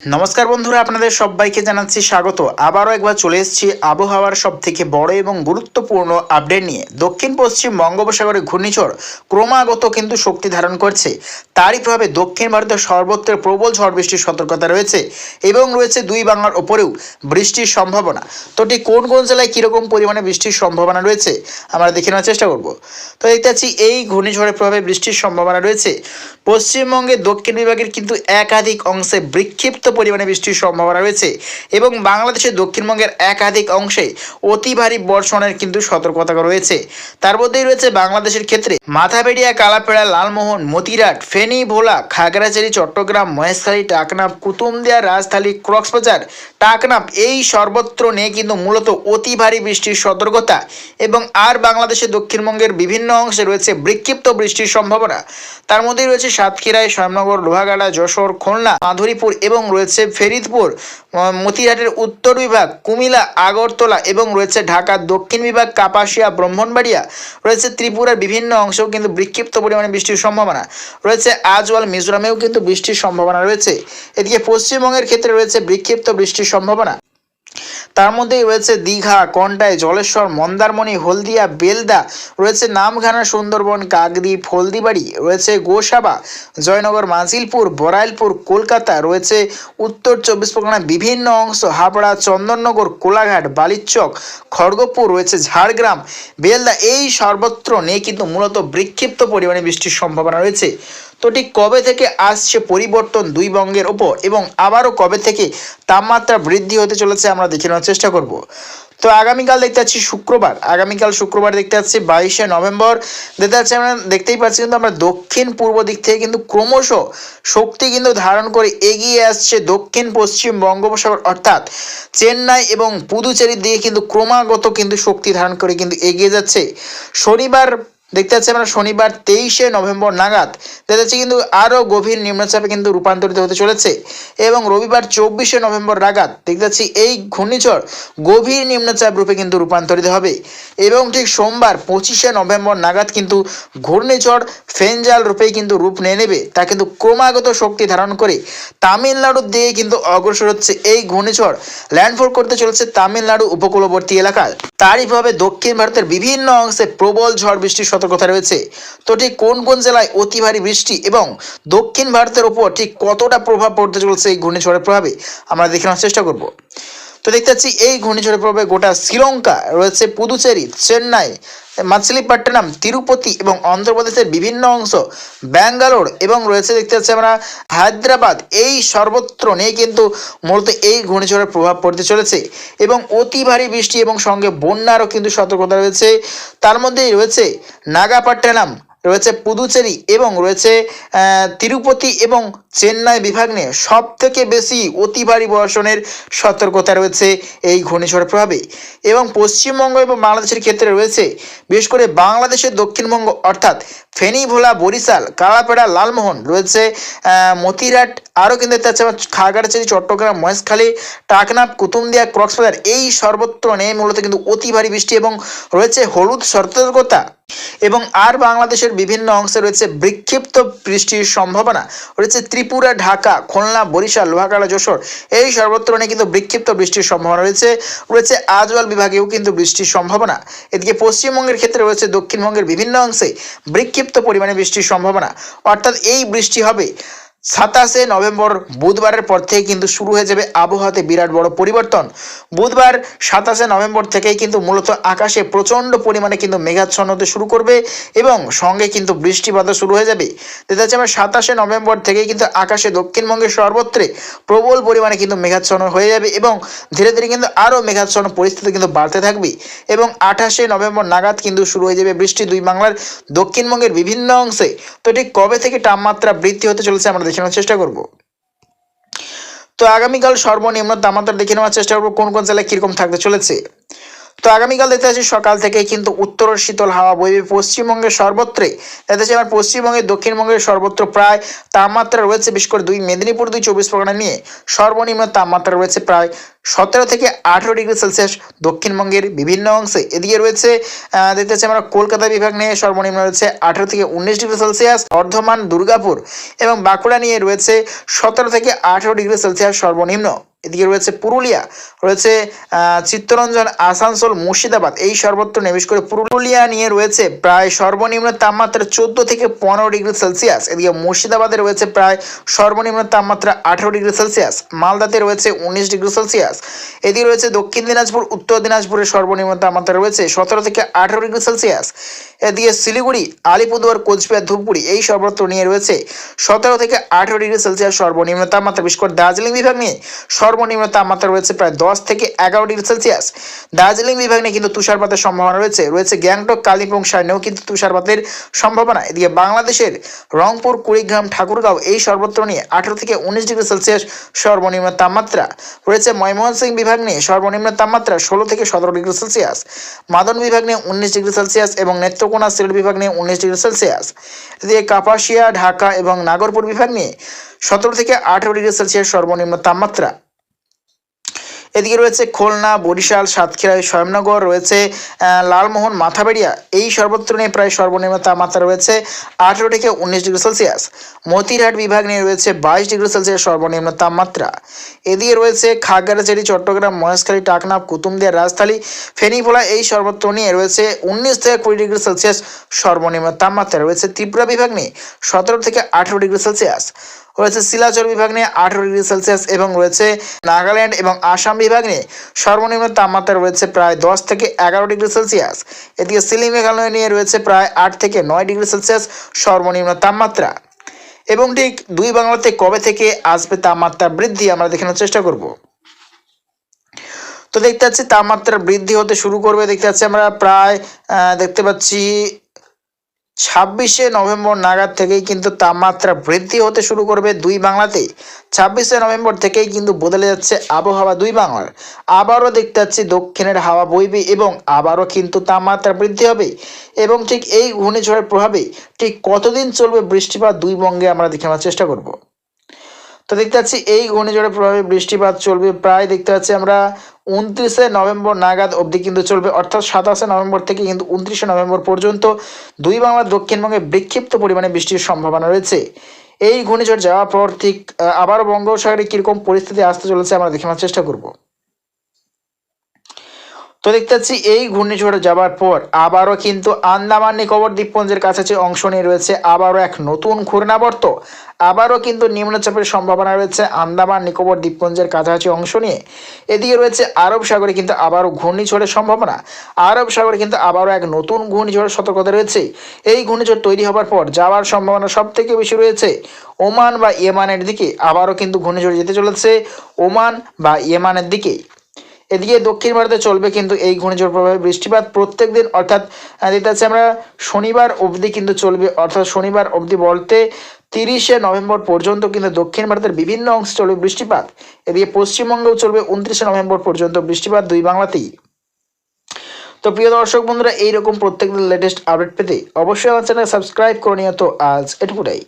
নমস্কার বন্ধুরা, আপনাদের সবাইকে জানাচ্ছি স্বাগত। আবারও একবার চলে এসেছি আবহাওয়ার সব থেকে বড় এবং গুরুত্বপূর্ণ আপডেট নিয়ে। দক্ষিণ পশ্চিম বঙ্গোপসাগরে ঘূর্ণিঝড় ক্রমাগত কিন্তু শক্তি ধারণ করছে। তারই প্রভাবে দক্ষিণ ভারতের সর্বত্র প্রবল ঝড় বৃষ্টির সতর্কতা রয়েছে এবং রয়েছে দুই বাংলার ওপরেও বৃষ্টির সম্ভাবনা। তো ঠিক কোন কোন জেলায় কীরকম পরিমাণে বৃষ্টির সম্ভাবনা রয়েছে আমরা দেখে নেওয়ার চেষ্টা করব। তো দেখতে পাচ্ছি এই ঘূর্ণিঝড়ের প্রভাবে বৃষ্টির সম্ভাবনা রয়েছে পশ্চিমবঙ্গের দক্ষিণ বিভাগের কিন্তু একাধিক অংশে বিক্ষিপ্ত পরিমাণে বৃষ্টির সম্ভাবনা রয়েছে এবং বাংলাদেশের দক্ষিণবঙ্গের একাধিক অংশে অতি ভারী বর্ষণের কিন্তু সতর্কতা রয়েছে। তার মধ্যেই রয়েছে বাংলাদেশের ক্ষেত্রে মাথাবেড়িয়া, কালাপেড়া, লালমোহন, মতিরাট, ফেনী, ভোলা, খাগড়াছড়ি, চট্টগ্রাম, মহেশখালী, টাকনাফ, কুতুবদিয়া, রাজশাহী, কক্সবাজার, টাকনাফ এই সর্বত্র নিয়ে কিন্তু মূলত অতি ভারী বৃষ্টির সতর্কতা এবং আর বাংলাদেশের দক্ষিণবঙ্গের বিভিন্ন অংশে রয়েছে বিক্ষিপ্ত বৃষ্টির সম্ভাবনা। তার মধ্যেই রয়েছে সাতক্ষীরায়, শ্যামনগর, লোহাগাড়া, যশোর, খুলনা, মাধুরীপুর এবং রয়েছে ফরিদপুর, মতিহাটের উত্তর বিভাগ, কুমিল্লা, আগরতলা এবং রয়েছে ঢাকার দক্ষিণ বিভাগ, কাপাসিয়া, ব্রাহ্মণবাড়িয়া, রয়েছে ত্রিপুরার বিভিন্ন অংশেও কিন্তু বিক্ষিপ্ত পরিমাণে বৃষ্টির সম্ভাবনা রয়েছে। আজওয়াল, মিজোরামেও কিন্তু বৃষ্টির সম্ভাবনা রয়েছে। এদিকে পশ্চিমবঙ্গের ক্ষেত্রে রয়েছে বিক্ষিপ্ত বৃষ্টির সম্ভাবনা। তার মধ্যেই রয়েছে দীঘা, কন্টাই, জলেশ্বর, মন্দারমণি, হলদিয়া, বেলদা, রয়েছে নামখানা, সুন্দরবন, কাকদ্বীপ, হলদিবাড়ি, রয়েছে গোসাবা, জয়নগর, মাজিলপুর, বরাইলপুর, কলকাতা, রয়েছে উত্তর চব্বিশ পরগনার বিভিন্ন অংশ, হাবড়া, চন্দননগর, কোলাঘাট, বালিচক, খড়গপুর, রয়েছে ঝাড়গ্রাম, বেলদা এই সর্বত্র নিয়ে কিন্তু মূলত বিক্ষিপ্ত পরিমাণে বৃষ্টির সম্ভাবনা রয়েছে। তো ঠিক কবে থেকে আসছে পরিবর্তন দুই বঙ্গের ওপর এবং আবারও কবে থেকে তাপমাত্রা বৃদ্ধি হতে চলেছে আমরা দেখে নেওয়ার চেষ্টা করব। তো আগামীকাল দেখতে পাচ্ছি শুক্রবার, আগামীকাল শুক্রবার দেখতে পাচ্ছি 22শে নভেম্বর দেখতে পাচ্ছি আমরা, দেখতেই পাচ্ছি কিন্তু আমরা দক্ষিণ পূর্ব দিক থেকে কিন্তু ক্রমশ শক্তি কিন্তু ধারণ করে এগিয়ে আসছে দক্ষিণ পশ্চিম বঙ্গোপসাগর অর্থাৎ চেন্নাই এবং পুদুচেরির দিকে কিন্তু ক্রমাগত কিন্তু শক্তি ধারণ করে কিন্তু এগিয়ে যাচ্ছে। শনিবার দেখতে পাচ্ছি আমরা শনিবার 23শে নভেম্বর নাগাদ দেখা যাচ্ছে কিন্তু আরও গভীর নিম্নচাপে কিন্তু রূপান্তরিত হতে চলেছে এবং রবিবার 24শে নভেম্বর নাগাদ দেখতে পাচ্ছি এই ঘূর্ণিঝড় গভীর নিম্নচাপ রূপে কিন্তু রূপান্তরিত হবে এবং ঠিক সোমবার 25শে নভেম্বর নাগাদ কিন্তু ঘূর্ণিঝড় ফেঞ্জাল রূপেই কিন্তু রূপ নিয়ে নেবে। তা কিন্তু ক্রমাগত শক্তি ধারণ করে তামিলনাড়ুর দিকে কিন্তু অগ্রসর হচ্ছে এই ঘূর্ণিঝড়, ল্যান্ডফল করতে চলেছে তামিলনাড়ু উপকূলবর্তী এলাকায়। তারই প্রভাবে দক্ষিণ ভারতের বিভিন্ন অংশে প্রবল ঝড় বৃষ্টির সতর্কতা রয়েছে। তো ঠিক কোন কোন জেলায় অতি ভারী বৃষ্টি এবং দক্ষিণ ভারতের ওপর ঠিক কতটা প্রভাব পড়তে চলেছে এই ঘূর্ণিঝড়ের প্রভাবে আমরা দেখে নেওয়ার চেষ্টা করব। তো দেখতে পাচ্ছি এই ঘূর্ণিঝড়ের প্রভাবে গোটা শ্রীলঙ্কা, রয়েছে পুদুচেরি, চেন্নাই, মাছলিপট্টনম, তিরুপতি এবং অন্ধ্রপ্রদেশের বিভিন্ন অংশ, ব্যাঙ্গালোর এবং রয়েছে দেখতে পাচ্ছি আমরা হায়দ্রাবাদ এই সর্বত্র নিয়ে কিন্তু মূলত এই ঘূর্ণিঝড়ের প্রভাব পড়তে চলেছে এবং অতি ভারী বৃষ্টি এবং সঙ্গে বন্যারও কিন্তু সতর্কতা রয়েছে। তার মধ্যেই রয়েছে নাগাপট্টনম, রয়েছে পুদুচেরি এবং রয়েছে তিরুপতি এবং চেন্নাই বিভাগ নিয়ে সব থেকে বেশি অতি ভারী বর্ষণের সতর্কতা রয়েছে এই ঘূর্ণিঝড়ের প্রভাবে এবং পশ্চিমবঙ্গ এবং বাংলাদেশের ক্ষেত্রে রয়েছে বিশেষ করে বাংলাদেশের দক্ষিণবঙ্গ অর্থাৎ ফেনী, ভোলা, বরিশাল, কালাপেড়া, লালমোহন, রয়েছে মতিরাট, আরও কিন্তু দেখতে পাচ্ছি খাগড়াছড়ি, চট্টগ্রাম, মহেশখালী, টাকনাফ, কুতুবদিয়া, কক্সবাজার এই সর্বত্র নেই মূলত কিন্তু অতি ভারী বৃষ্টি এবং রয়েছে হলুদ সতর্কতা এবং আর বাংলাদেশের বিভিন্ন অংশে রয়েছে বিক্ষিপ্ত বৃষ্টির সম্ভাবনা রয়েছে ত্রিপুরা, ঢাকা, খুলনা, বরিশাল, লোহাগাড়া, যশোর এই সর্বত্র নিয়ে কিন্তু বিক্ষিপ্ত বৃষ্টির সম্ভাবনা রয়েছে আজওয়াল বিভাগেও কিন্তু বৃষ্টির সম্ভাবনা। এদিকে পশ্চিমবঙ্গের ক্ষেত্রে রয়েছে দক্ষিণবঙ্গের বিভিন্ন অংশে বিক্ষিপ্ত পরিমাণে বৃষ্টির সম্ভাবনা অর্থাৎ এই বৃষ্টি হবে 27শে নভেম্বর বুধবারের পর থেকে কিন্তু শুরু হয়ে যাবে আবহাওয়াতে বিরাট বড় পরিবর্তন। বুধবার 27শে নভেম্বর থেকেই কিন্তু মূলত আকাশে প্রচণ্ড পরিমাণে কিন্তু মেঘাচ্ছন্ন হতে শুরু করবে এবং সঙ্গে কিন্তু বৃষ্টিপাতও শুরু হয়ে যাবে। দেখা যাচ্ছে আমরা 27শে নভেম্বর থেকেই কিন্তু আকাশে দক্ষিণবঙ্গের সর্বত্রে প্রবল পরিমাণে কিন্তু মেঘাচ্ছন্ন হয়ে যাবে এবং ধীরে ধীরে কিন্তু আরও মেঘাচ্ছন্ন পরিস্থিতি কিন্তু বাড়তে থাকবে এবং 28শে নভেম্বর নাগাদ কিন্তু শুরু হয়ে যাবে বৃষ্টি দুই বাংলার দক্ষিণবঙ্গের বিভিন্ন অংশে। তো ঠিক কবে থেকে তাপমাত্রা বৃদ্ধি হতে চলেছে আমরা দেখে নেওয়ার চেষ্টা করব। তো আগামীকাল সর্বনিম্ন তাপমাত্রা দেখে নেওয়ার চেষ্টা করবো কোন কোন জেলায় কিরকম থাকতে চলেছে। তো আগামীকাল দেখতে পাচ্ছি সকাল থেকে কিন্তু উত্তর শীতল হাওয়া বইবে পশ্চিমবঙ্গের সর্বত্রে। দেখতে পাচ্ছি আমার পশ্চিমবঙ্গের দক্ষিণবঙ্গের সর্বত্র প্রায় তাপমাত্রা রয়েছে বিশেষ করে দুই মেদিনীপুর, দুই চব্বিশ পরগনা নিয়ে সর্বনিম্ন তাপমাত্রা রয়েছে প্রায় 17 থেকে 18 ডিগ্রি সেলসিয়াস দক্ষিণবঙ্গের বিভিন্ন অংশে। এদিকে রয়েছে দেখতে পাচ্ছি আমরা কলকাতা বিভাগ নিয়ে সর্বনিম্ন রয়েছে 18 থেকে 19 ডিগ্রি সেলসিয়াস, বর্ধমান, দুর্গাপুর এবং বাঁকুড়া নিয়ে রয়েছে 17 থেকে 18 ডিগ্রি সেলসিয়াস সর্বনিম্ন। এদিকে রয়েছে পুরুলিয়া, রয়েছে চিত্তরঞ্জন, আসানসোল, মুর্শিদাবাদ এই সর্বত্র নিবেশ করে পুরুলিয়া নিয়ে রয়েছে প্রায় সর্বনিম্ন তাপমাত্রা 14 থেকে 15 ডিগ্রি সেলসিয়াস। এদিকে মুর্শিদাবাদে রয়েছে প্রায় সর্বনিম্ন তাপমাত্রা 18 ডিগ্রি সেলসিয়াস, মালদাতে রয়েছে 19 ডিগ্রি সেলসিয়াস। এদিকে রয়েছে দক্ষিণ দিনাজপুর, উত্তর দিনাজপুরের সর্বনিম্ন তাপমাত্রা রয়েছে 17 থেকে 18 ডিগ্রি সেলসিয়াস। এদিকে শিলিগুড়ি, আলিপুরদুয়ার, কোচবিহার, ধূপগুড়ি এই সর্বত্র নিয়ে রয়েছে 17 থেকে 18 ডিগ্রি সেলসিয়াস সর্বনিম্ন তাপমাত্রা। বিশেষ করে দার্জিলিং বিভাগ নিয়ে সর্বনিম্ন তাপমাত্রা রয়েছে প্রায় 10 থেকে 11 ডিগ্রি সেলসিয়াস। দার্জিলিং বিভাগ নিয়ে কিন্তু তুষারপাতের সম্ভাবনা রয়েছে গ্যাংটক, কালিম্পং সাইনেও কিন্তু তুষারপাতের সম্ভাবনা। এদিকে বাংলাদেশের রংপুর, কুড়িগ্রাম, ঠাকুরগাঁও এই সর্বত্র নিয়ে 18 থেকে 19 ডিগ্রি সেলসিয়াস সর্বনিম্ন তাপমাত্রা রয়েছে। ময়মনসিংহ বিভাগ নিয়ে সর্বনিম্ন তাপমাত্রা 16 থেকে 17 ডিগ্রি সেলসিয়াস, মাদন বিভাগ নিয়ে 19 ডিগ্রি সেলসিয়াস এবং নেত্রকোনা, সিলেট বিভাগ নিয়ে 19 ডিগ্রি সেলসিয়াস। এদিকে কাপাসিয়া, ঢাকা এবং নাগরপুর বিভাগ নিয়ে 17 থেকে 18 ডিগ্রি সেলসিয়াস সর্বনিম্ন তাপমাত্রা। এদিকে রয়েছে খুলনা, বরিশাল, সাতক্ষীরা, স্বয়ংনগর, রয়েছে লালমোহন, মাথাবেড়িয়া এই সর্বত্র নিয়ে প্রায় সর্বনিম্ন তাপমাত্রা রয়েছে 18 থেকে 19 ডিগ্রি সেলসিয়াস। মতিরহাট বিভাগ নিয়ে রয়েছে 22 ডিগ্রি সেলসিয়াস সর্বনিম্ন তাপমাত্রা। এদিকে রয়েছে খাগড়াছড়ি, চট্টগ্রাম, মহেশখালী, টাকনাফ, কুতুবদিয়া, রাজশাহী, ফেনীভোলা এই সর্বত্র নিয়ে রয়েছে 19 থেকে 20 ডিগ্রি সেলসিয়াস সর্বনিম্ন তাপমাত্রা রয়েছে। ত্রিপুরা বিভাগ নিয়ে 17 থেকে 18 ডিগ্রি সেলসিয়াস রয়েছে। শিলাচর বিভাগ নিয়ে 18 ডিগ্রি সেলসিয়াস এবং রয়েছে নাগাল্যান্ড এবং আসাম বিভাগ নিয়ে সর্বনিম্ন তাপমাত্রা রয়েছে প্রায় 10 থেকে 11 ডিগ্রি সেলসিয়াস। এদিকে সিলিং মেঘালয় নিয়ে রয়েছে প্রায় 8 থেকে 9 ডিগ্রি সেলসিয়াস সর্বনিম্ন তাপমাত্রা। এবং ঠিক দুই বাংলাতে কবে থেকে আসবে তাপমাত্রা বৃদ্ধি আমরা দেখানোর চেষ্টা করব। তো দেখতে পাচ্ছি তাপমাত্রা বৃদ্ধি হতে শুরু করবে, দেখতে পাচ্ছি আমরা প্রায় দেখতে পাচ্ছি 26শে নভেম্বর নাগাদ থেকেই কিন্তু তাপমাত্রা বৃদ্ধি হতে শুরু করবে দুই বাংলাতেই। 26শে নভেম্বর থেকেই কিন্তু বদলে যাচ্ছে আবহাওয়া দুই বাংলার। আবারও দেখতে পাচ্ছি দক্ষিণের হাওয়া বইবে এবং আবারও কিন্তু তাপমাত্রা বৃদ্ধি হবে। এবং ঠিক এই ঘূর্ণিঝড়ের প্রভাবে ঠিক কতদিন চলবে বৃষ্টিপাত দুই বঙ্গে আমরা দেখানোর চেষ্টা করব। তো দেখতে পাচ্ছি এই ঘূর্ণিঝড়ের প্রভাবে বৃষ্টিপাত চলবে প্রায় দেখতে পাচ্ছি আমরা 29শে নভেম্বর নাগাদ অবধি কিন্তু চলবে, অর্থাৎ 27শে নভেম্বর থেকে কিন্তু 29শে নভেম্বর পর্যন্ত দুই বাংলার দক্ষিণবঙ্গে বিক্ষিপ্ত পরিমাণে বৃষ্টির সম্ভাবনা রয়েছে। এই ঘূর্ণিঝড় যাওয়ার পর ঠিক আবারও বঙ্গোপসাগরে কীরকম পরিস্থিতি আসতে চলেছে আমরা দেখানোর চেষ্টা করব। তো দেখতে পাচ্ছি এই ঘূর্ণিঝড় যাবার পর আবারও কিন্তু আন্দামান নিকোবর দ্বীপপুঞ্জের কাছাকাছি অংশ নিয়ে রয়েছে আবারও এক নতুন ঘূর্ণাবর্ত। আবারও কিন্তু নিম্নচাপের সম্ভাবনা রয়েছে আন্দামান নিকোবর দ্বীপপুঞ্জের কাছাকাছি অংশ নিয়ে। এদিকে রয়েছে আরব সাগরে কিন্তু আবারও ঘূর্ণিঝড়ের সম্ভাবনা। আরব সাগরে কিন্তু আবারও এক নতুন ঘূর্ণিঝড়ের সতর্কতা রয়েছে। এই ঘূর্ণিঝড় তৈরি হবার পর যাওয়ার সম্ভাবনা সব থেকে বেশি রয়েছে ওমান বা ইয়েমানের দিকে। আবারও কিন্তু ঘূর্ণিঝড় যেতে চলেছে ওমান বা ইয়েমানের দিকে। এদিকে দক্ষিণ ভারতে চলবে কিন্তু এই ঘূর্ণিঝড় প্রভাবে বৃষ্টিপাত প্রত্যেক দিন, অর্থাৎ দেখতে পাচ্ছি আমরা শনিবার অবধি কিন্তু চলবে, অর্থাৎ শনিবার অবধি বলতে 30শে নভেম্বর পর্যন্ত কিন্তু দক্ষিণ ভারতের বিভিন্ন অংশে চলবে বৃষ্টিপাত। এদিকে পশ্চিমবঙ্গেও চলবে 29শে নভেম্বর পর্যন্ত বৃষ্টিপাত দুই বাংলাতেই। তো প্রিয় দর্শক বন্ধুরা, এইরকম প্রত্যেক দিন লেটেস্ট আপডেট পেতে অবশ্যই আমার চ্যানেল সাবস্ক্রাইব করে নিও। তো আজ এটুকুটাই।